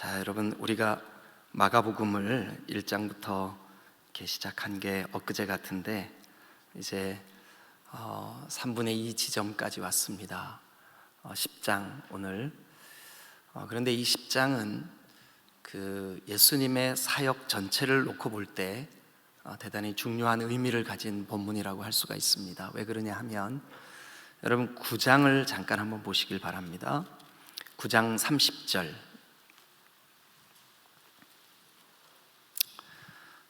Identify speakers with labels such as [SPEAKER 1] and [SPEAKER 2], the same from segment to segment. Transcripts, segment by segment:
[SPEAKER 1] 자, 여러분, 우리가 마가복음을 1장부터 이렇게 시작한 게 엊그제 같은데 이제 3분의 2 지점까지 왔습니다. 10장 오늘. 그런데 이 10장은 그 예수님의 사역 전체를 놓고 볼 때 대단히 중요한 의미를 가진 본문이라고 할 수가 있습니다. 왜 그러냐 하면 여러분 9장을 잠깐 한번 보시길 바랍니다. 9장 30절.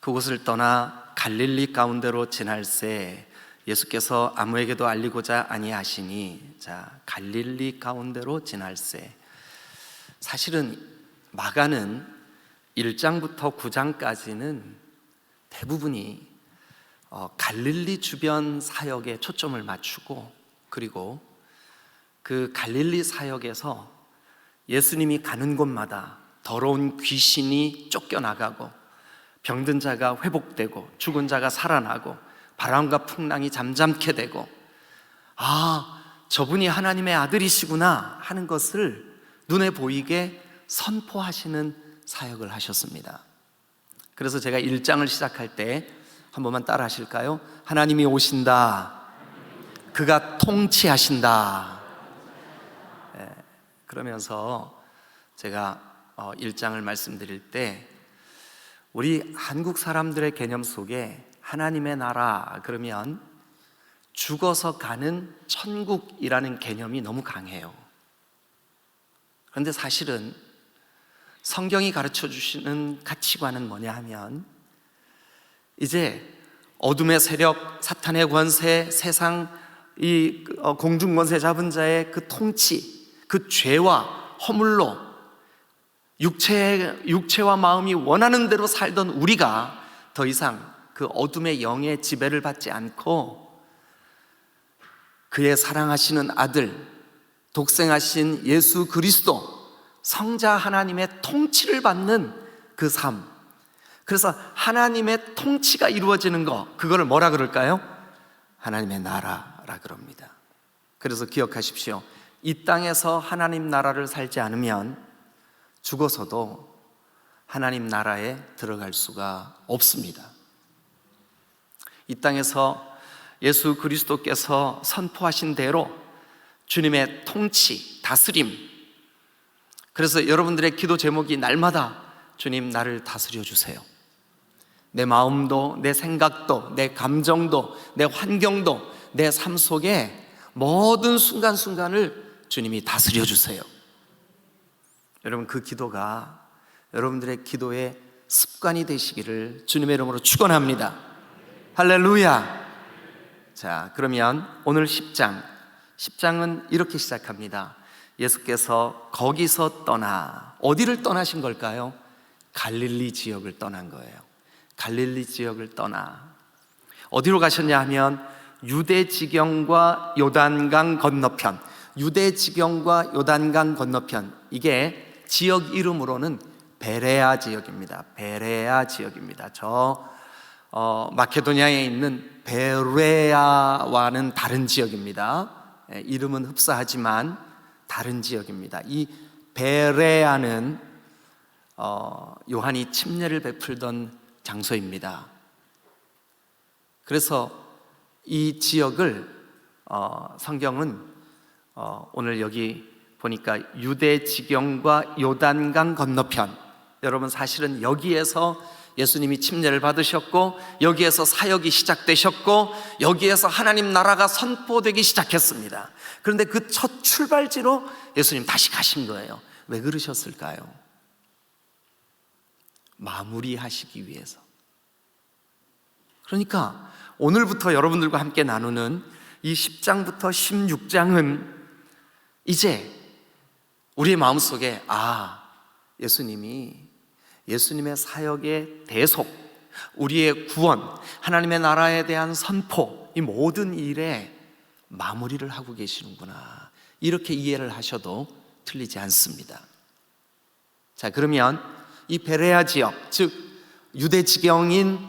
[SPEAKER 1] 그곳을 떠나 갈릴리 가운데로 지날새 예수께서 아무에게도 알리고자 아니하시니, 자, 갈릴리 가운데로 지날새. 사실은 마가는 1장부터 9장까지는 대부분이 갈릴리 주변 사역에 초점을 맞추고, 그리고 그 갈릴리 사역에서 예수님이 가는 곳마다 더러운 귀신이 쫓겨나가고 병든 자가 회복되고 죽은 자가 살아나고 바람과 풍랑이 잠잠케 되고, 저분이 하나님의 아들이시구나 하는 것을 눈에 보이게 선포하시는 사역을 하셨습니다. 그래서 제가 1장을 시작할 때 한 번만 따라 하실까요? 하나님이 오신다, 그가 통치하신다. 그러면서 제가 1장을 말씀드릴 때 우리 한국 사람들의 개념 속에 하나님의 나라 그러면 죽어서 가는 천국이라는 개념이 너무 강해요. 그런데 사실은 성경이 가르쳐 주시는 가치관은 뭐냐 하면 이제 어둠의 세력, 사탄의 권세, 세상 이 공중 권세 잡은 자의 그 통치, 그 죄와 허물로 육체와 마음이 원하는 대로 살던 우리가 더 이상 그 어둠의 영의 지배를 받지 않고 그의 사랑하시는 아들, 독생하신 예수 그리스도, 성자 하나님의 통치를 받는 그 삶. 그래서 하나님의 통치가 이루어지는 거, 그거를 뭐라 그럴까요? 하나님의 나라라 그럽니다. 그래서 기억하십시오. 이 땅에서 하나님 나라를 살지 않으면 죽어서도 하나님 나라에 들어갈 수가 없습니다. 이 땅에서 예수 그리스도께서 선포하신 대로 주님의 통치, 다스림. 그래서 여러분들의 기도 제목이 날마다 주님 나를 다스려 주세요. 내 마음도, 내 생각도, 내 감정도, 내 환경도, 내 삶 속에 모든 순간순간을 주님이 다스려 주세요. 여러분, 그 기도가 여러분들의 기도의 습관이 되시기를 주님의 이름으로 축원합니다. 할렐루야. 자, 그러면 오늘 10장은 이렇게 시작합니다. 예수께서 거기서 떠나, 어디를 떠나신 걸까요? 갈릴리 지역을 떠난 거예요. 갈릴리 지역을 떠나 어디로 가셨냐 하면 유대 지경과 요단강 건너편, 유대 지경과 요단강 건너편, 이게 지역 이름으로는 베레아 지역입니다. 베레아 지역입니다. 저 마케도니아에 있는 베레아와는 다른 지역입니다. 이름은 흡사하지만 다른 지역입니다. 이 베레아는 요한이 침례를 베풀던 장소입니다. 그래서 이 지역을 성경은 오늘 여기 보니까 유대 지경과 요단강 건너편, 여러분 사실은 여기에서 예수님이 침례를 받으셨고 여기에서 사역이 시작되셨고 여기에서 하나님 나라가 선포되기 시작했습니다. 그런데 그 첫 출발지로 예수님 다시 가신 거예요. 왜 그러셨을까요? 마무리하시기 위해서. 그러니까 오늘부터 여러분들과 함께 나누는 이 10장부터 16장은 이제 우리의 마음속에 예수님의 사역의 대속, 우리의 구원, 하나님의 나라에 대한 선포, 이 모든 일에 마무리를 하고 계시는구나, 이렇게 이해를 하셔도 틀리지 않습니다. 자, 그러면 이 베레아 지역, 즉 유대 지경인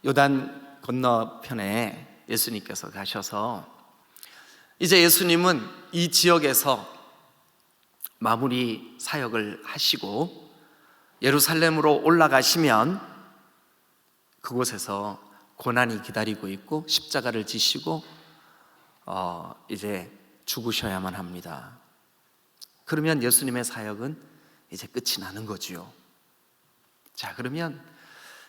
[SPEAKER 1] 요단 건너편에 예수님께서 가셔서 이제 예수님은 이 지역에서 마무리 사역을 하시고 예루살렘으로 올라가시면 그곳에서 고난이 기다리고 있고 십자가를 지시고 이제 죽으셔야만 합니다. 그러면 예수님의 사역은 이제 끝이 나는 거지요. 자, 그러면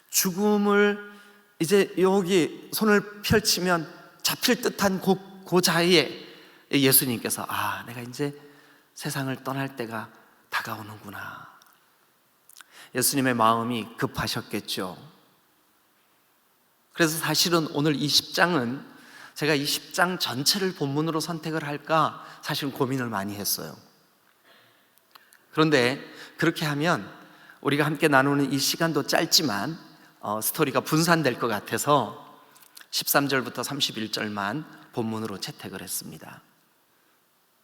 [SPEAKER 1] 죽음을 이제 여기 손을 펼치면 잡힐 듯한 그 자리에 예수님께서 내가 이제 세상을 떠날 때가 다가오는구나. 예수님의 마음이 급하셨겠죠. 그래서 사실은 오늘 이 10장은 제가 이 10장 전체를 본문으로 선택을 할까 사실은 고민을 많이 했어요. 그런데 그렇게 하면 우리가 함께 나누는 이 시간도 짧지만 스토리가 분산될 것 같아서 13절부터 31절만 본문으로 채택을 했습니다.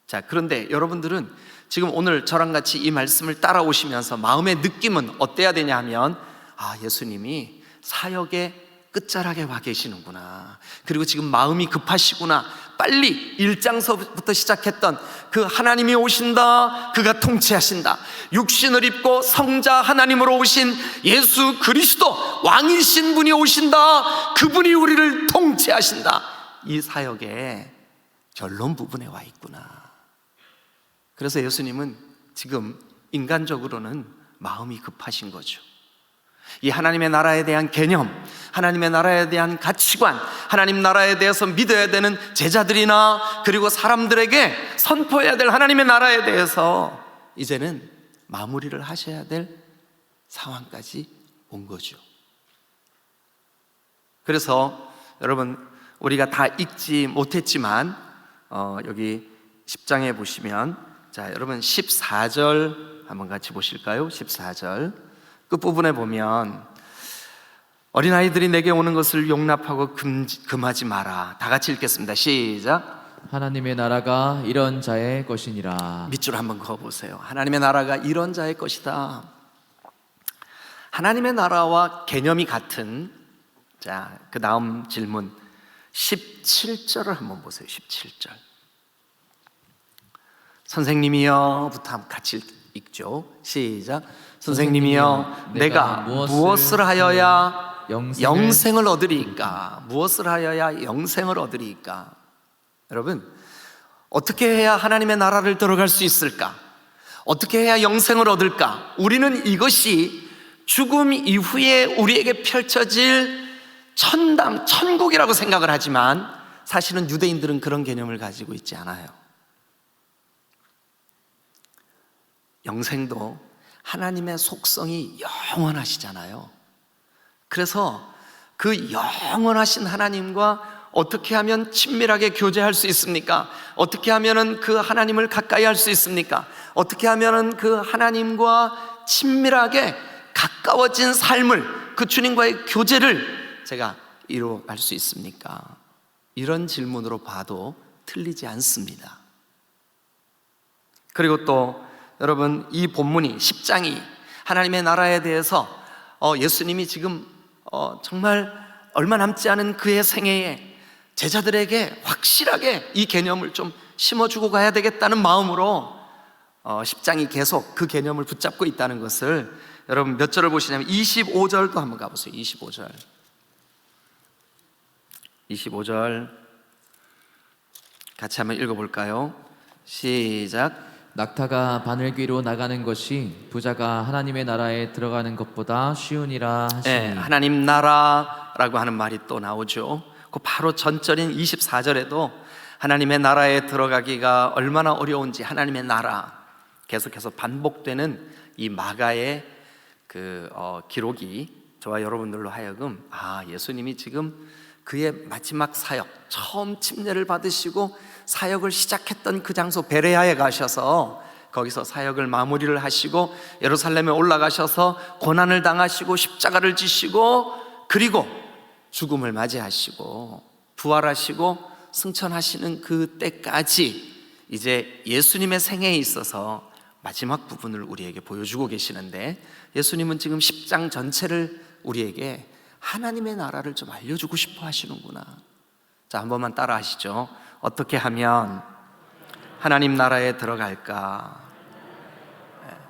[SPEAKER 1] 자, 그런데 여러분들은 지금 오늘 저랑 같이 이 말씀을 따라오시면서 마음의 느낌은 어때야 되냐 하면 예수님이 사역의 끝자락에 와 계시는구나. 그리고 지금 마음이 급하시구나. 빨리 1장서부터 시작했던 그 하나님이 오신다, 그가 통치하신다, 육신을 입고 성자 하나님으로 오신 예수 그리스도 왕이신 분이 오신다, 그분이 우리를 통치하신다, 이 사역의 결론 부분에 와 있구나. 그래서 예수님은 지금 인간적으로는 마음이 급하신 거죠. 이 하나님의 나라에 대한 개념, 하나님의 나라에 대한 가치관, 하나님 나라에 대해서 믿어야 되는 제자들이나 그리고 사람들에게 선포해야 될 하나님의 나라에 대해서 이제는 마무리를 하셔야 될 상황까지 온 거죠. 그래서 여러분, 우리가 다 읽지 못했지만 여기 10장에 보시면, 자, 여러분 14절 한번 같이 보실까요? 14절 끝부분에 보면 어린아이들이 내게 오는 것을 용납하고 금하지 마라. 다 같이 읽겠습니다. 시작.
[SPEAKER 2] 하나님의 나라가 이런 자의 것이니라.
[SPEAKER 1] 밑줄 한번 그어보세요. 하나님의 나라가 이런 자의 것이다. 하나님의 나라와 개념이 같은, 자, 그 다음 질문 17절을 한번 보세요. 17절. 선생님이여 부터 같이 읽죠. 시작. 선생님이여 내가 무엇을 하여야 영생을 얻으리이까? 무엇을 하여야 영생을 얻으리이까? 여러분, 어떻게 해야 하나님의 나라를 들어갈 수 있을까? 어떻게 해야 영생을 얻을까? 우리는 이것이 죽음 이후에 우리에게 펼쳐질 천당, 천국이라고 생각을 하지만 사실은 유대인들은 그런 개념을 가지고 있지 않아요. 영생도 하나님의 속성이 영원하시잖아요. 그래서 그 영원하신 하나님과 어떻게 하면 친밀하게 교제할 수 있습니까? 어떻게 하면 그 하나님을 가까이 할 수 있습니까? 어떻게 하면 그 하나님과 친밀하게 가까워진 삶을, 그 주님과의 교제를 제가 이루어갈 수 있습니까? 이런 질문으로 봐도 틀리지 않습니다. 그리고 또 여러분, 이 본문이 10장이 하나님의 나라에 대해서 예수님이 지금 정말 얼마 남지 않은 그의 생애에 제자들에게 확실하게 이 개념을 좀 심어주고 가야 되겠다는 마음으로 10장이 계속 그 개념을 붙잡고 있다는 것을, 여러분 몇 절을 보시냐면 25절도 한번 가보세요. 25절 같이 한번 읽어볼까요? 시작.
[SPEAKER 2] 낙타가 바늘귀로 나가는 것이 부자가 하나님의 나라에 들어가는 것보다 쉬우니라 하시니.
[SPEAKER 1] 네, 하나님 나라라고 하는 말이 또 나오죠. 그 바로 전절인 24절에도 하나님의 나라에 들어가기가 얼마나 어려운지, 하나님의 나라 계속해서 반복되는 이 마가의 그 기록이 저와 여러분들로 하여금 예수님이 지금 그의 마지막 사역, 처음 침례를 받으시고 사역을 시작했던 그 장소 베레아에 가셔서 거기서 사역을 마무리를 하시고 예루살렘에 올라가셔서 고난을 당하시고 십자가를 지시고 그리고 죽음을 맞이하시고 부활하시고 승천하시는 그 때까지 이제 예수님의 생애에 있어서 마지막 부분을 우리에게 보여주고 계시는데, 예수님은 지금 10장 전체를 우리에게 하나님의 나라를 좀 알려주고 싶어 하시는구나. 자, 한 번만 따라 하시죠. 어떻게 하면 하나님 나라에 들어갈까?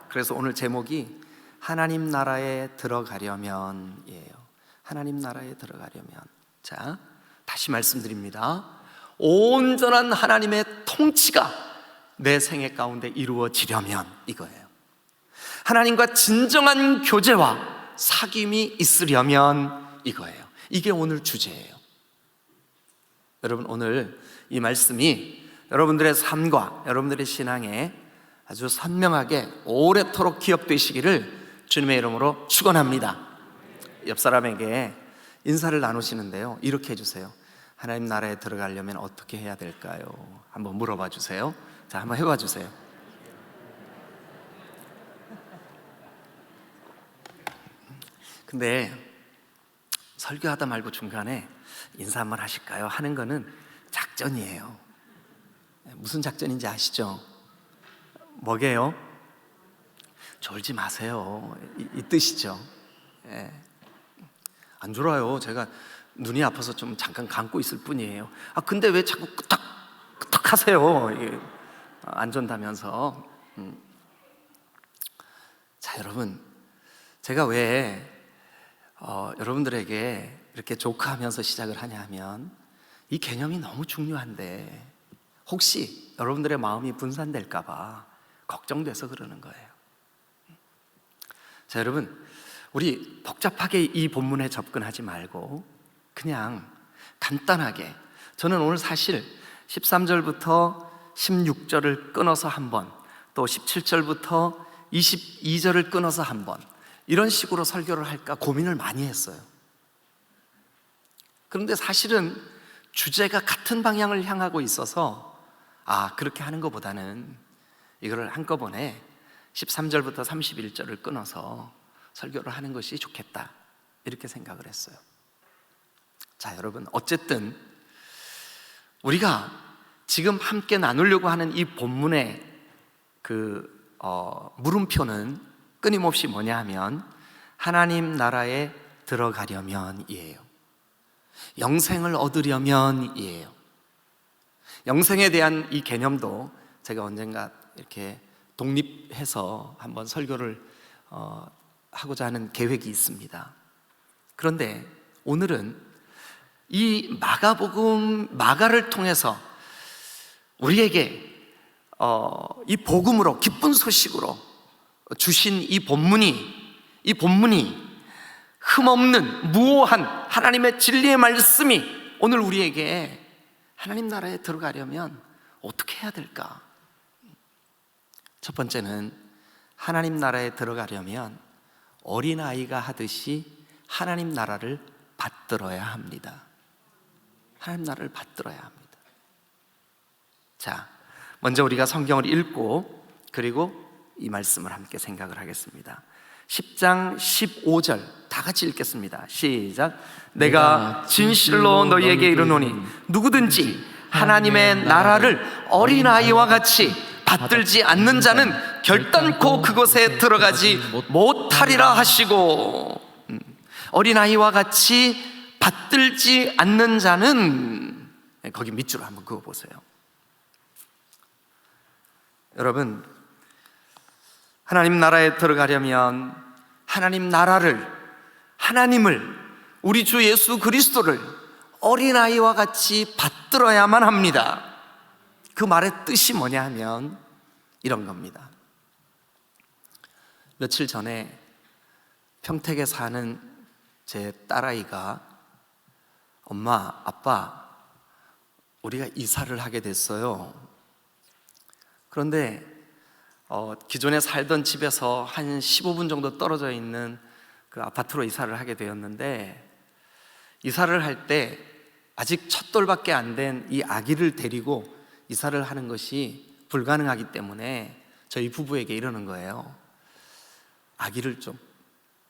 [SPEAKER 1] 그래서 오늘 제목이 하나님 나라에 들어가려면이에요. 하나님 나라에 들어가려면. 자, 다시 말씀드립니다. 온전한 하나님의 통치가 내 생애 가운데 이루어지려면 이거예요. 하나님과 진정한 교제와 사귐이 있으려면 이거예요. 이게 오늘 주제예요. 여러분, 오늘 이 말씀이 여러분들의 삶과 여러분들의 신앙에 아주 선명하게 오래도록 기억되시기를 주님의 이름으로 축원합니다. 옆 사람에게 인사를 나누시는데요, 이렇게 해주세요. 하나님 나라에 들어가려면 어떻게 해야 될까요? 한번 물어봐 주세요. 자, 한번 해봐 주세요. 근데 설교하다 말고 중간에 인사 한번 하실까요? 하는 거는 작전이에요. 무슨 작전인지 아시죠? 뭐게요? 졸지 마세요. 이 뜻이죠. 예. 안 졸아요. 제가 눈이 아파서 좀 잠깐 감고 있을 뿐이에요. 근데 왜 자꾸 끄덕끄덕 하세요? 안 존다면서. 자, 여러분, 제가 왜 여러분들에게 이렇게 조크하면서 시작을 하냐 하면 이 개념이 너무 중요한데 혹시 여러분들의 마음이 분산될까 봐 걱정돼서 그러는 거예요. 자, 여러분, 우리 복잡하게 이 본문에 접근하지 말고 그냥 간단하게, 저는 오늘 사실 13절부터 16절을 끊어서 한 번, 또 17절부터 22절을 끊어서 한 번, 이런 식으로 설교를 할까 고민을 많이 했어요. 그런데 사실은 주제가 같은 방향을 향하고 있어서 그렇게 하는 것보다는 이거를 한꺼번에 13절부터 31절을 끊어서 설교를 하는 것이 좋겠다, 이렇게 생각을 했어요. 자, 여러분, 어쨌든 우리가 지금 함께 나누려고 하는 이 본문의 물음표는 끊임없이 뭐냐 하면 하나님 나라에 들어가려면이에요. 영생을 얻으려면이에요. 영생에 대한 이 개념도 제가 언젠가 이렇게 독립해서 한번 설교를 하고자 하는 계획이 있습니다. 그런데 오늘은 이 마가를 통해서 우리에게 이 복음으로, 기쁜 소식으로 주신 이 본문이 흠없는 무오한 하나님의 진리의 말씀이 오늘 우리에게 하나님 나라에 들어가려면 어떻게 해야 될까? 첫 번째는 하나님 나라에 들어가려면 어린아이가 하듯이 하나님 나라를 받들어야 합니다. 하나님 나라를 받들어야 합니다. 자, 먼저 우리가 성경을 읽고 그리고 이 말씀을 함께 생각을 하겠습니다. 10장 15절 다 같이 읽겠습니다. 시작. 내가 진실로 너희에게 이르노니 누구든지 하나님의 나라를 어린아이와 같이 받들지 않는 자는 결단코 그곳에 들어가지 못하리라 하시고, 어린아이와 같이 받들지 않는 자는, 거기 밑줄을 한번 그어보세요. 여러분, 하나님 나라에 들어가려면 하나님 나라를, 하나님을, 우리 주 예수 그리스도를 어린아이와 같이 받들어야만 합니다. 그 말의 뜻이 뭐냐 하면 이런 겁니다. 며칠 전에 평택에 사는 제 딸아이가 엄마, 아빠, 우리가 이사를 하게 됐어요. 그런데 기존에 살던 집에서 한 15분 정도 떨어져 있는 그 아파트로 이사를 하게 되었는데, 이사를 할 때 아직 첫 돌밖에 안 된 이 아기를 데리고 이사를 하는 것이 불가능하기 때문에 저희 부부에게 이러는 거예요. 아기를 좀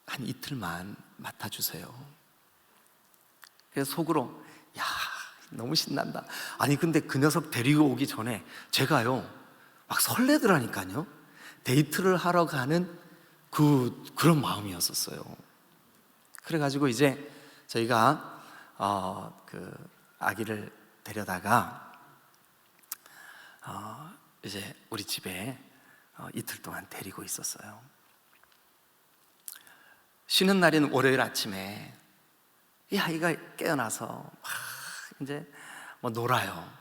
[SPEAKER 1] 한 이틀만 맡아주세요. 그래서 속으로 야, 너무 신난다. 아니 근데 그 녀석 데리고 오기 전에 제가요 막 설레더라니까요. 데이트를 하러 가는 그런 마음이었었어요. 그래가지고 이제 저희가 그 아기를 데려다가 이제 우리 집에 이틀 동안 데리고 있었어요. 쉬는 날인 월요일 아침에 이 아이가 깨어나서 막 이제 뭐 놀아요.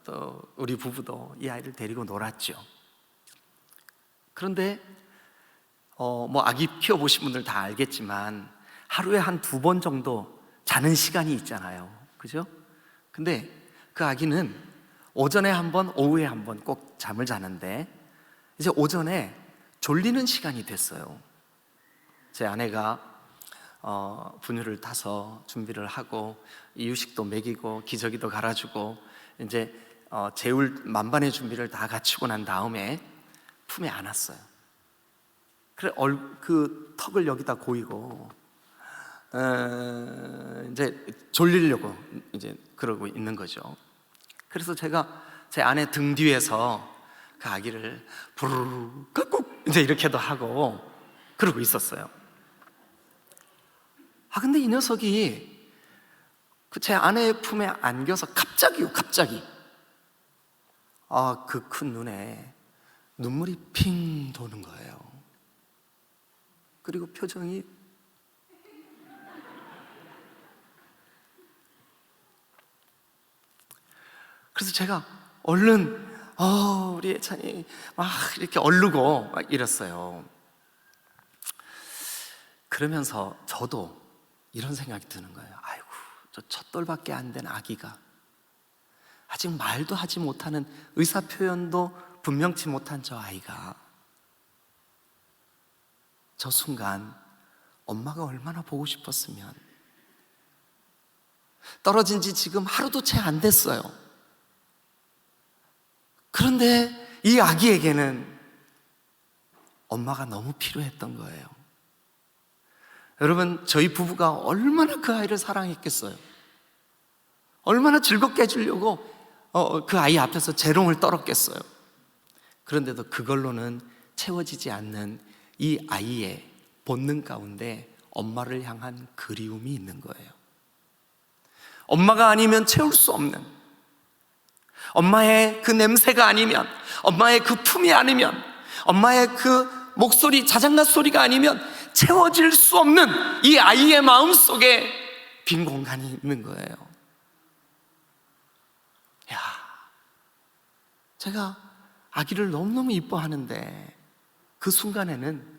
[SPEAKER 1] 또 우리 부부도 이 아이를 데리고 놀았죠. 그런데 뭐 아기 키워보신 분들 다 알겠지만 하루에 한 2번 정도 자는 시간이 있잖아요, 그죠? 근데 그 아기는 오전에 한 번, 오후에 한 번 꼭 잠을 자는데 이제 오전에 졸리는 시간이 됐어요. 제 아내가 분유를 타서 준비를 하고 이유식도 먹이고 기저귀도 갈아주고 이제 재울 만반의 준비를 다 갖추고 난 다음에 품에 안았어요. 그래 그 턱을 여기다 고이고 이제 졸리려고 이제 그러고 있는 거죠. 그래서 제가 제 아내 등 뒤에서 그 아기를 부르르 꾹꾹 이제 이렇게도 하고 그러고 있었어요. 근데 이 녀석이 그 제 아내의 품에 안겨서 갑자기 그 큰 눈에 눈물이 핑 도는 거예요. 그리고 표정이 그래서 제가 얼른 우리 예찬이 막 이렇게 얼르고 막 이랬어요. 그러면서 저도 이런 생각이 드는 거예요. 아이고, 저 첫 돌밖에 안 된 아기가 아직 말도 하지 못하는 의사 표현도 분명치 못한 저 아이가 저 순간 엄마가 얼마나 보고 싶었으면. 떨어진 지 지금 하루도 채 안 됐어요. 그런데 이 아기에게는 엄마가 너무 필요했던 거예요. 여러분, 저희 부부가 얼마나 그 아이를 사랑했겠어요. 얼마나 즐겁게 해주려고 그 아이 앞에서 재롱을 떨었겠어요. 그런데도 그걸로는 채워지지 않는 이 아이의 본능 가운데 엄마를 향한 그리움이 있는 거예요. 엄마가 아니면 채울 수 없는, 엄마의 그 냄새가 아니면, 엄마의 그 품이 아니면, 엄마의 그 목소리, 자장가 소리가 아니면 채워질 수 없는 이 아이의 마음속에 빈 공간이 있는 거예요. 야, 제가 아기를 너무너무 이뻐하는데 그 순간에는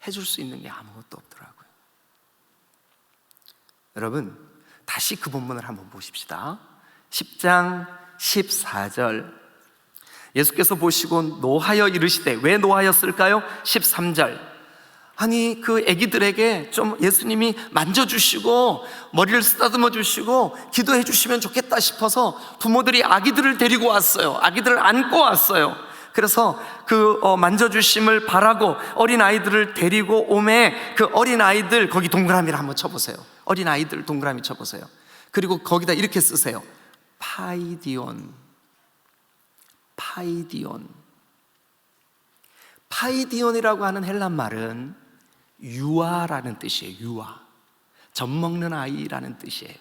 [SPEAKER 1] 해줄 수 있는 게 아무것도 없더라고요. 여러분, 다시 그 본문을 한번 보십시다. 10장 14절, 예수께서 보시고 노하여 이르시되, 왜 노하였을까요? 13절, 아니 그 아기들에게 좀 예수님이 만져주시고 머리를 쓰다듬어 주시고 기도해 주시면 좋겠다 싶어서 부모들이 아기들을 데리고 왔어요. 아기들을 안고 왔어요. 그래서 그 만져주심을 바라고 어린아이들을 데리고 오매 그 어린아이들, 거기 동그라미를 한번 쳐보세요. 어린아이들 동그라미 쳐보세요. 그리고 거기다 이렇게 쓰세요. 파이디온. 파이디온이라고 하는 헬란 말은 유아라는 뜻이에요. 유아, 젖먹는 아이라는 뜻이에요.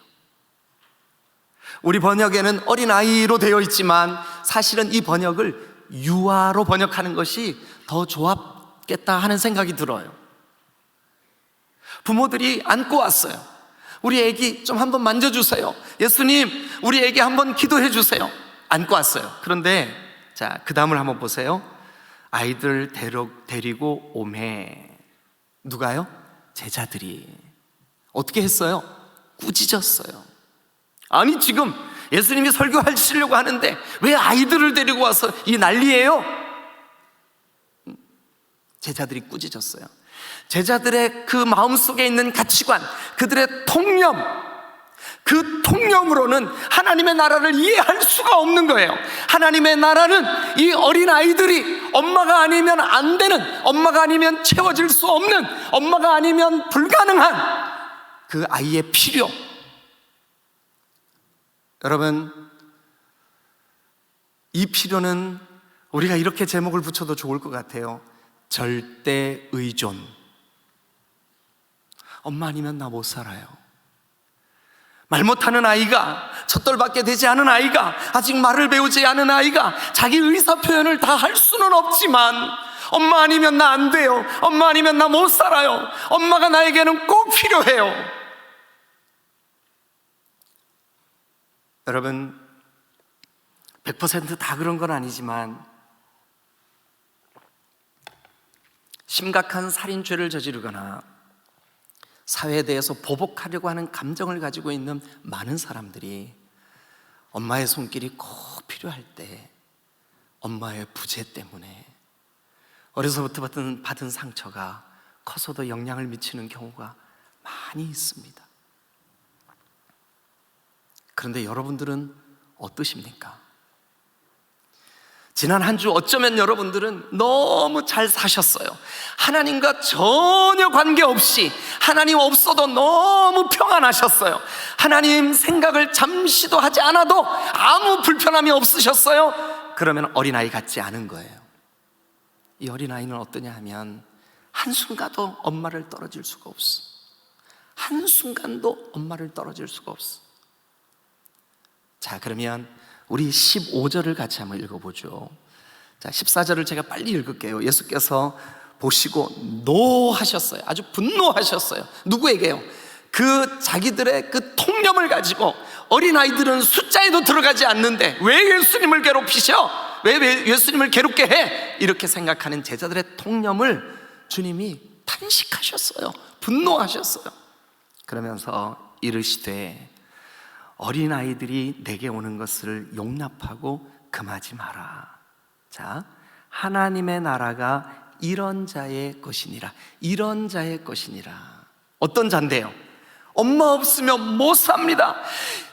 [SPEAKER 1] 우리 번역에는 어린아이로 되어 있지만 사실은 이 번역을 유아로 번역하는 것이 더 좋았겠다 하는 생각이 들어요. 부모들이 안고 왔어요. 우리 애기 좀 한번 만져주세요. 예수님, 우리 애기 한번 기도해 주세요. 안고 왔어요. 그런데 자, 그 다음을 한번 보세요. 아이들 데리고 오매. 누가요? 제자들이. 어떻게 했어요? 꾸짖었어요. 아니 지금 예수님이 설교하시려고 하는데 왜 아이들을 데리고 와서 이 난리예요? 제자들이 꾸짖었어요. 제자들의 그 마음속에 있는 가치관, 그들의 통념, 그 통념으로는 하나님의 나라를 이해할 수가 없는 거예요. 하나님의 나라는 이 어린아이들이 엄마가 아니면 안 되는, 엄마가 아니면 채워질 수 없는, 엄마가 아니면 불가능한 그 아이의 필요. 여러분, 이 필요는 우리가 이렇게 제목을 붙여도 좋을 것 같아요. 절대 의존. 엄마 아니면 나 못 살아요. 말 못하는 아이가, 젖돌밖에 되지 않은 아이가, 아직 말을 배우지 않은 아이가 자기 의사 표현을 다 할 수는 없지만 엄마 아니면 나 안 돼요. 엄마 아니면 나 못 살아요. 엄마가 나에게는 꼭 필요해요. 여러분, 100%다 그런 건 아니지만 심각한 살인죄를 저지르거나 사회에 대해서 보복하려고 하는 감정을 가지고 있는 많은 사람들이 엄마의 손길이 꼭 필요할 때 엄마의 부재 때문에 어려서부터 받은 상처가 커서도 영향을 미치는 경우가 많이 있습니다. 그런데 여러분들은 어떠십니까? 지난 한 주 어쩌면 여러분들은 너무 잘 사셨어요. 하나님과 전혀 관계없이, 하나님 없어도 너무 평안하셨어요. 하나님 생각을 잠시도 하지 않아도 아무 불편함이 없으셨어요. 그러면 어린아이 같지 않은 거예요. 이 어린아이는 어떠냐 하면 한순간도 엄마를 떨어질 수가 없어. 한순간도 엄마를 떨어질 수가 없어. 자, 그러면 우리 15절을 같이 한번 읽어보죠. 자, 14절을 제가 빨리 읽을게요. 예수께서 보시고 노하셨어요. 아주 분노하셨어요. 누구에게요? 그 자기들의 그 통념을 가지고 어린아이들은 숫자에도 들어가지 않는데 왜 예수님을 괴롭히셔? 왜 예수님을 괴롭게 해? 이렇게 생각하는 제자들의 통념을 주님이 탄식하셨어요. 분노하셨어요. 그러면서 이르시되 어린아이들이 내게 오는 것을 용납하고 금하지 마라. 자, 하나님의 나라가 이런 자의 것이니라. 이런 자의 것이니라. 어떤 자인데요? 엄마 없으면 못 삽니다.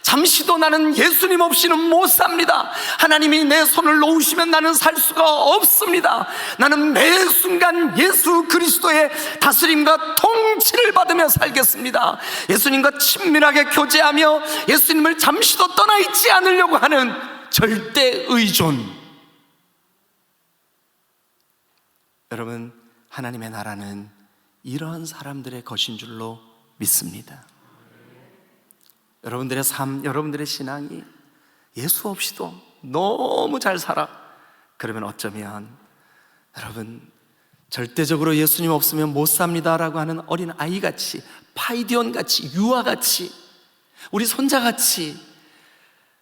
[SPEAKER 1] 잠시도 나는 예수님 없이는 못 삽니다. 하나님이 내 손을 놓으시면 나는 살 수가 없습니다. 나는 매 순간 예수 그리스도의 다스림과 통치를 받으며 살겠습니다. 예수님과 친밀하게 교제하며 예수님을 잠시도 떠나 있지 않으려고 하는 절대 의존. 여러분, 하나님의 나라는 이런 사람들의 것인 줄로 믿습니다. 여러분들의 삶, 여러분들의 신앙이 예수 없이도 너무 잘 살아. 그러면 어쩌면 여러분, 절대적으로 예수님 없으면 못 삽니다라고 하는 어린 아이같이, 파이디온같이, 유아같이, 우리 손자같이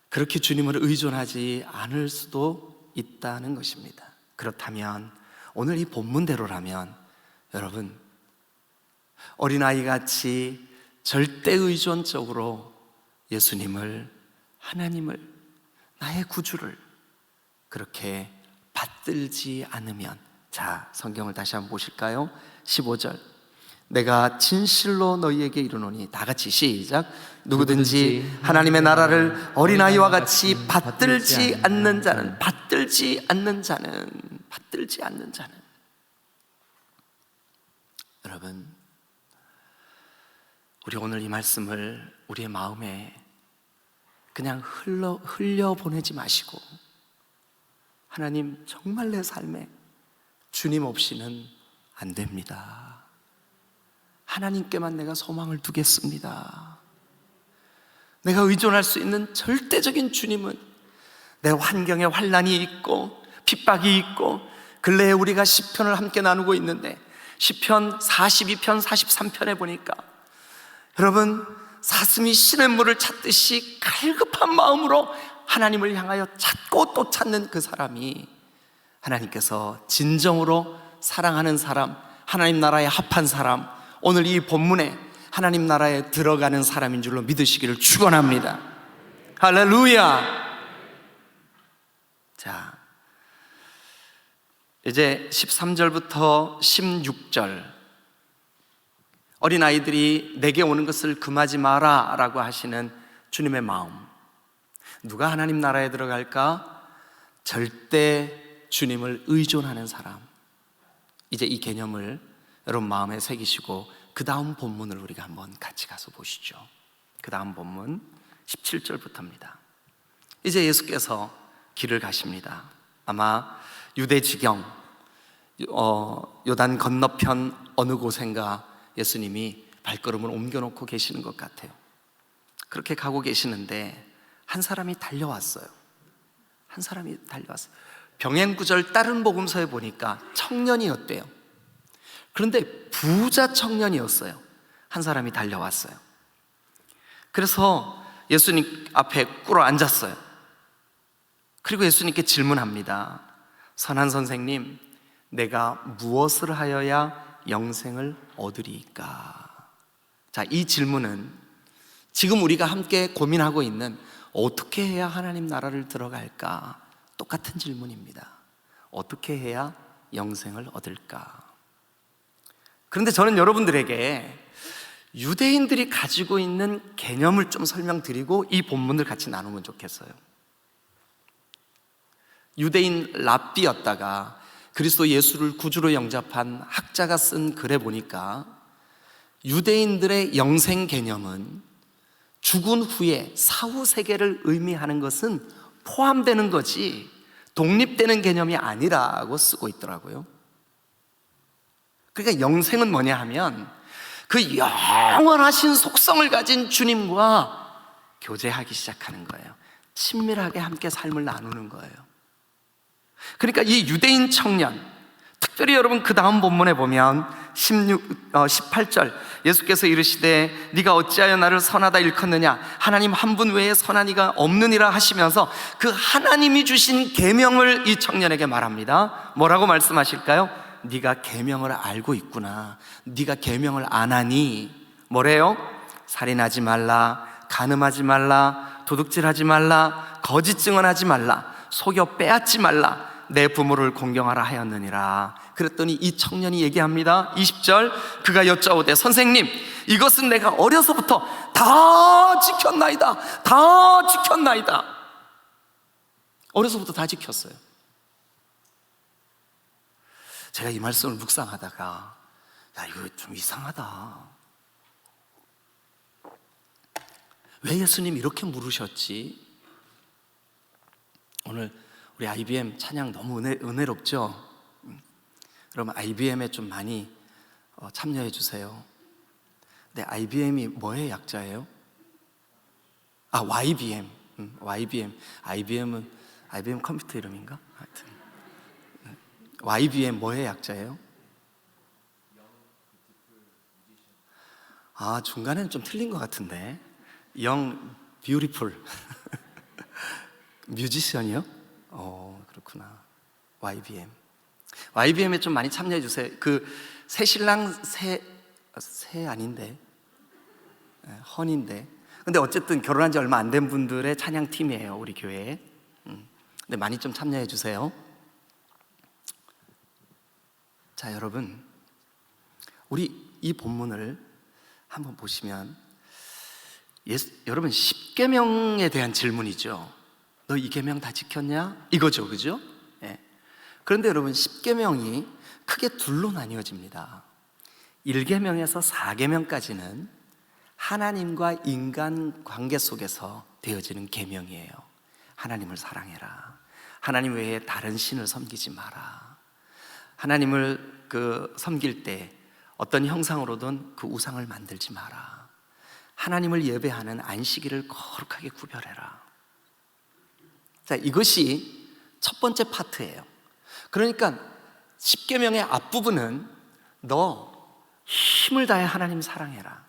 [SPEAKER 1] 그렇게 주님을 의존하지 않을 수도 있다는 것입니다. 그렇다면 오늘 이 본문대로라면 여러분, 어린아이같이 절대의존적으로 예수님을, 하나님을, 나의 구주를 그렇게 받들지 않으면, 자, 성경을 다시 한번 보실까요? 15절, 내가 진실로 너희에게 이르노니, 다 같이 시작. 누구든지 하나님의 나라를 어린아이와 같이 받들지 않는 자는, 받들지 않는 자는, 받들지 않는 자는. 여러분, 우리 오늘 이 말씀을 우리의 마음에 그냥 흘려보내지 마시고, 하나님, 정말 내 삶에 주님 없이는 안 됩니다. 하나님께만 내가 소망을 두겠습니다. 내가 의존할 수 있는 절대적인 주님은, 내 환경에 환난이 있고 핍박이 있고, 근래에 우리가 시편을 함께 나누고 있는데 시편 42편 43편에 보니까 여러분, 사슴이 시냇물을 찾듯이 갈급한 마음으로 하나님을 향하여 찾고 또 찾는 그 사람이 하나님께서 진정으로 사랑하는 사람, 하나님 나라에 합한 사람, 오늘 이 본문에 하나님 나라에 들어가는 사람인 줄로 믿으시기를 축원합니다. 할렐루야. 자, 이제 13절부터 16절, 어린아이들이 내게 오는 것을 금하지 마라 라고 하시는 주님의 마음. 누가 하나님 나라에 들어갈까? 절대 주님을 의존하는 사람. 이제 이 개념을 여러분 마음에 새기시고 그 다음 본문을 우리가 한번 같이 가서 보시죠. 그 다음 본문 17절부터입니다. 이제 예수께서 길을 가십니다. 아마 유대 지경, 요단 건너편 어느 곳인가 예수님이 발걸음을 옮겨놓고 계시는 것 같아요. 그렇게 가고 계시는데 한 사람이 달려왔어요. 한 사람이 달려왔어요. 병행구절 다른 복음서에 보니까 청년이었대요. 그런데 부자 청년이었어요. 한 사람이 달려왔어요. 그래서 예수님 앞에 꿇어 앉았어요. 그리고 예수님께 질문합니다. 선한 선생님, 내가 무엇을 하여야 영생을 얻으리이까? 자, 이 질문은 지금 우리가 함께 고민하고 있는 어떻게 해야 하나님 나라를 들어갈까? 똑같은 질문입니다. 어떻게 해야 영생을 얻을까? 그런데 저는 여러분들에게 유대인들이 가지고 있는 개념을 좀 설명드리고 이 본문을 같이 나누면 좋겠어요. 유대인 랍비였다가 그리스도 예수를 구주로 영접한 학자가 쓴 글에 보니까 유대인들의 영생 개념은 죽은 후에 사후 세계를 의미하는 것은 포함되는 거지 독립되는 개념이 아니라고 쓰고 있더라고요. 그러니까 영생은 뭐냐 하면 그 영원하신 속성을 가진 주님과 교제하기 시작하는 거예요. 친밀하게 함께 삶을 나누는 거예요. 그러니까 이 유대인 청년, 특별히 여러분 그 다음 본문에 보면 18절 예수께서 이르시되 네가 어찌하여 나를 선하다 일컫느냐, 하나님 한 분 외에 선한 이가 없느니라 하시면서 그 하나님이 주신 계명을 이 청년에게 말합니다. 뭐라고 말씀하실까요? 네가 계명을 알고 있구나. 네가 계명을 안 하니 뭐래요? 살인하지 말라, 간음하지 말라, 도둑질하지 말라, 거짓 증언하지 말라, 속여 빼앗지 말라, 내 부모를 공경하라 하였느니라. 그랬더니 이 청년이 얘기합니다. 20절 그가 여짜오되 선생님, 이것은 내가 어려서부터 다 지켰나이다. 다 지켰나이다. 어려서부터 다 지켰어요. 제가 이 말씀을 묵상하다가 야, 이거 좀 이상하다. 왜 예수님 이렇게 물으셨지? 오늘 우리 IBM 찬양 너무 은혜롭죠? 여러분 IBM에 좀 많이 참여해 주세요. 근데 IBM이 뭐의 약자예요? 아, YBM. IBM은 IBM 컴퓨터 이름인가? 하여튼 YBM 뭐의 약자예요? 아, 중간에는 좀 틀린 것 같은데. Young Beautiful 뮤지션이요? 그렇구나. YBM에 좀 많이 참여해 주세요. 그 새신랑 새 아닌데 헌인데, 근데 어쨌든 결혼한 지 얼마 안 된 분들의 찬양팀이에요, 우리 교회에. 근데 많이 좀 참여해 주세요. 자, 여러분, 우리 이 본문을 한번 보시면 여러분 10계명에 대한 질문이죠. 너 이 계명 다 지켰냐? 이거죠, 그죠? 예. 그런데 여러분 10계명이 크게 둘로 나뉘어집니다. 1계명에서 4계명까지는 하나님과 인간 관계 속에서 되어지는 계명이에요. 하나님을 사랑해라. 하나님 외에 다른 신을 섬기지 마라. 하나님을 섬길 때 어떤 형상으로든 그 우상을 만들지 마라. 하나님을 예배하는 안식일을 거룩하게 구별해라. 자, 이것이 첫 번째 파트예요. 그러니까 10계명의 앞부분은 너 힘을 다해 하나님 사랑해라.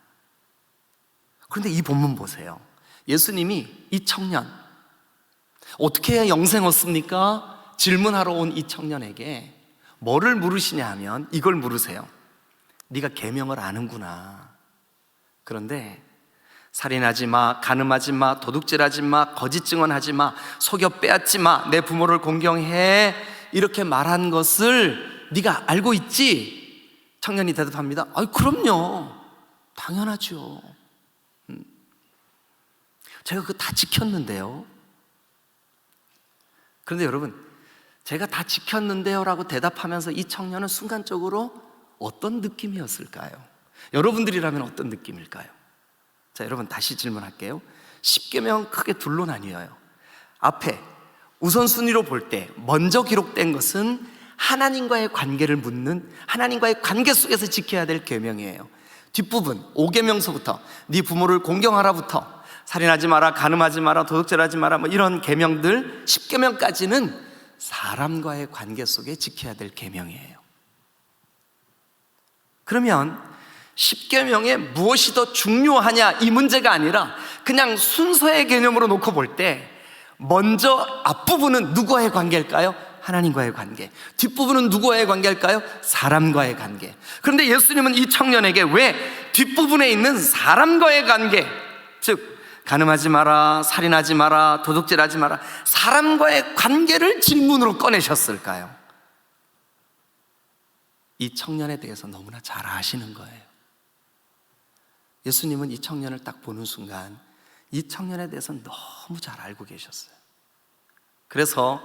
[SPEAKER 1] 그런데 이 본문 보세요. 예수님이 이 청년, 어떻게 해야 영생 얻습니까? 질문하러 온 이 청년에게 뭐를 물으시냐 하면 이걸 물으세요. 네가 계명을 아는구나. 그런데 살인하지 마, 간음하지 마, 도둑질하지 마, 거짓 증언하지 마, 속여 빼앗지 마, 내 부모를 공경해, 이렇게 말한 것을 네가 알고 있지? 청년이 대답합니다. 아이, 그럼요, 당연하죠. 제가 그거 다 지켰는데요. 그런데 여러분, 제가 다 지켰는데요 라고 대답하면서 이 청년은 순간적으로 어떤 느낌이었을까요? 여러분들이라면 어떤 느낌일까요? 자, 여러분 다시 질문할게요. 10계명 크게 둘로 나뉘어요. 앞에 우선순위로 볼 때 먼저 기록된 것은 하나님과의 관계를 묻는, 하나님과의 관계 속에서 지켜야 될 계명이에요. 뒷부분 5계명서부터 네 부모를 공경하라부터 살인하지 마라, 간음하지 마라, 도둑질하지 마라, 뭐 이런 계명들 10계명까지는 사람과의 관계 속에 지켜야 될 계명이에요. 그러면 10계명에 무엇이 더 중요하냐 이 문제가 아니라 그냥 순서의 개념으로 놓고 볼 때 먼저 앞부분은 누구와의 관계일까요? 하나님과의 관계. 뒷부분은 누구와의 관계일까요? 사람과의 관계. 그런데 예수님은 이 청년에게 왜 뒷부분에 있는 사람과의 관계, 즉 간음하지 마라, 살인하지 마라, 도둑질하지 마라, 사람과의 관계를 질문으로 꺼내셨을까요? 이 청년에 대해서 너무나 잘 아시는 거예요. 예수님은 이 청년을 딱 보는 순간 이 청년에 대해서 너무 잘 알고 계셨어요. 그래서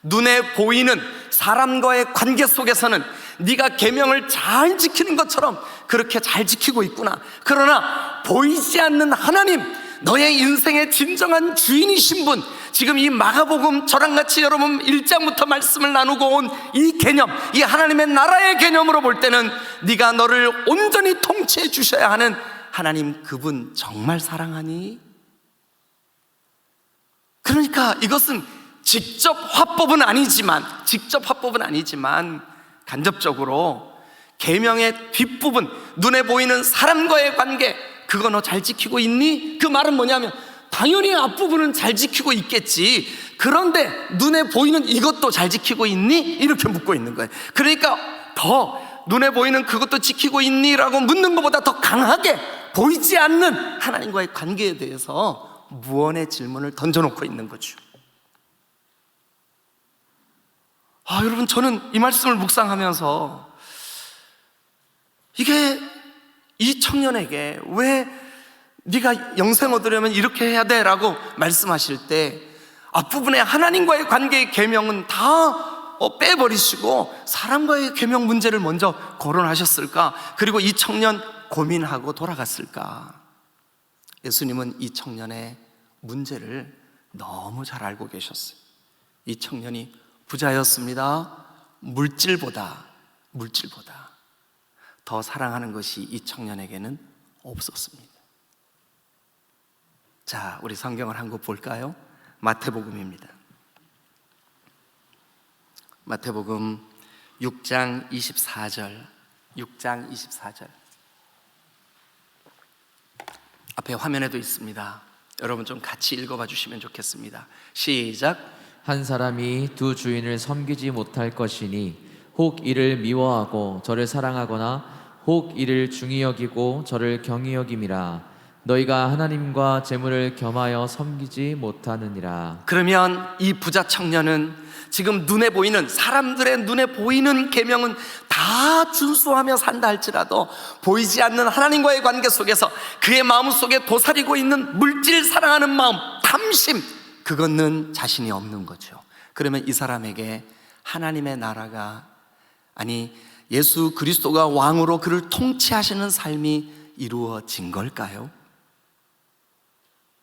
[SPEAKER 1] 눈에 보이는 사람과의 관계 속에서는 네가 계명을 잘 지키는 것처럼 그렇게 잘 지키고 있구나. 그러나 보이지 않는 하나님, 너의 인생의 진정한 주인이신 분, 지금 이 마가복음 저랑 같이 여러분 1장부터 말씀을 나누고 온 이 개념, 이 하나님의 나라의 개념으로 볼 때는 네가 너를 온전히 통치해 주셔야 하는 하나님, 그분 정말 사랑하니? 그러니까 이것은 직접 화법은 아니지만 간접적으로 계명의 뒷부분, 눈에 보이는 사람과의 관계, 그거 너 잘 지키고 있니? 그 말은 뭐냐면 당연히 앞부분은 잘 지키고 있겠지. 그런데 눈에 보이는 이것도 잘 지키고 있니? 이렇게 묻고 있는 거예요. 그러니까 더 눈에 보이는 그것도 지키고 있니? 라고 묻는 것보다 더 강하게 보이지 않는 하나님과의 관계에 대해서 무언의 질문을 던져놓고 있는 거죠. 여러분, 저는 이 말씀을 묵상하면서 이게 이 청년에게 왜 네가 영생 얻으려면 이렇게 해야 돼 라고 말씀하실 때 앞부분에 하나님과의 관계의 계명은 다 빼버리시고 사람과의 계명 문제를 먼저 거론하셨을까? 그리고 이 청년 고민하고 돌아갔을까? 예수님은 이 청년의 문제를 너무 잘 알고 계셨어요. 이 청년이 부자였습니다. 물질보다 더 사랑하는 것이 이 청년에게는 없었습니다. 자, 우리 성경을 한 곳 볼까요? 마태복음입니다. 마태복음 6장 24절. 앞에 화면에도 있습니다. 여러분 좀 같이 읽어봐 주시면 좋겠습니다. 시작.
[SPEAKER 2] 한 사람이 두 주인을 섬기지 못할 것이니 혹 이를 미워하고 저를 사랑하거나 혹 이를 중히 여기고 저를 경히 여김이라. 너희가 하나님과 재물을 겸하여 섬기지 못하느니라.
[SPEAKER 1] 그러면 이 부자 청년은 지금 눈에 보이는, 사람들의 눈에 보이는 계명은 다 준수하며 산다 할지라도 보이지 않는 하나님과의 관계 속에서 그의 마음속에 도사리고 있는 물질 사랑하는 마음, 탐심, 그거는 자신이 없는 거죠. 그러면 이 사람에게 하나님의 나라가, 아니 예수 그리스도가 왕으로 그를 통치하시는 삶이 이루어진 걸까요?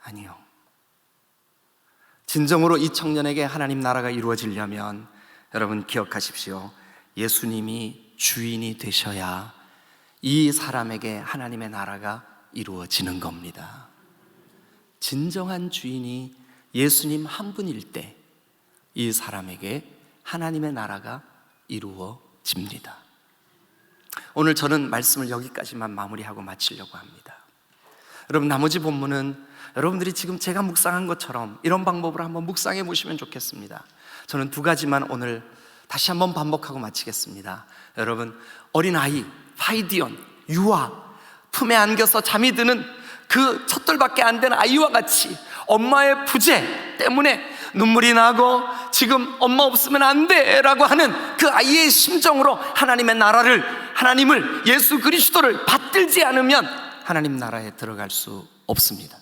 [SPEAKER 1] 아니요. 진정으로 이 청년에게 하나님 나라가 이루어지려면 여러분 기억하십시오. 예수님이 주인이 되셔야 이 사람에게 하나님의 나라가 이루어지는 겁니다. 진정한 주인이 예수님 한 분일 때 이 사람에게 하나님의 나라가 이루어집니다. 오늘 저는 말씀을 여기까지만 마무리하고 마치려고 합니다. 여러분, 나머지 본문은 여러분들이 지금 제가 묵상한 것처럼 이런 방법으로 한번 묵상해 보시면 좋겠습니다. 저는 두 가지만 오늘 다시 한번 반복하고 마치겠습니다. 여러분, 어린아이, 파이디온, 유아, 품에 안겨서 잠이 드는 그 첫 돌밖에 안 된 아이와 같이 엄마의 부재 때문에 눈물이 나고 지금 엄마 없으면 안 돼 라고 하는 그 아이의 심정으로 하나님의 나라를, 하나님을, 예수 그리스도를 받들지 않으면 하나님 나라에 들어갈 수 없습니다.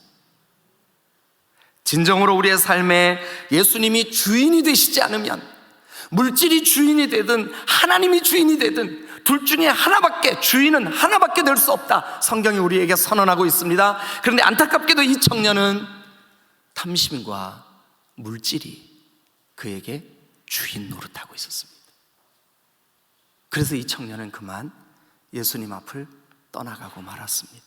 [SPEAKER 1] 진정으로 우리의 삶에 예수님이 주인이 되시지 않으면, 물질이 주인이 되든 하나님이 주인이 되든 둘 중에 하나밖에, 주인은 하나밖에 될 수 없다, 성경이 우리에게 선언하고 있습니다. 그런데 안타깝게도 이 청년은 탐심과 물질이 그에게 주인 노릇하고 있었습니다. 그래서 이 청년은 그만 예수님 앞을 떠나가고 말았습니다.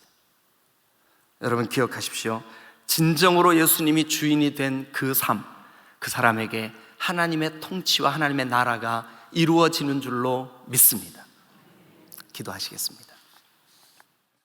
[SPEAKER 1] 여러분 기억하십시오. 진정으로 예수님이 주인이 된 그 삶, 그 사람에게 하나님의 통치와 하나님의 나라가 이루어지는 줄로 믿습니다. 기도하시겠습니다.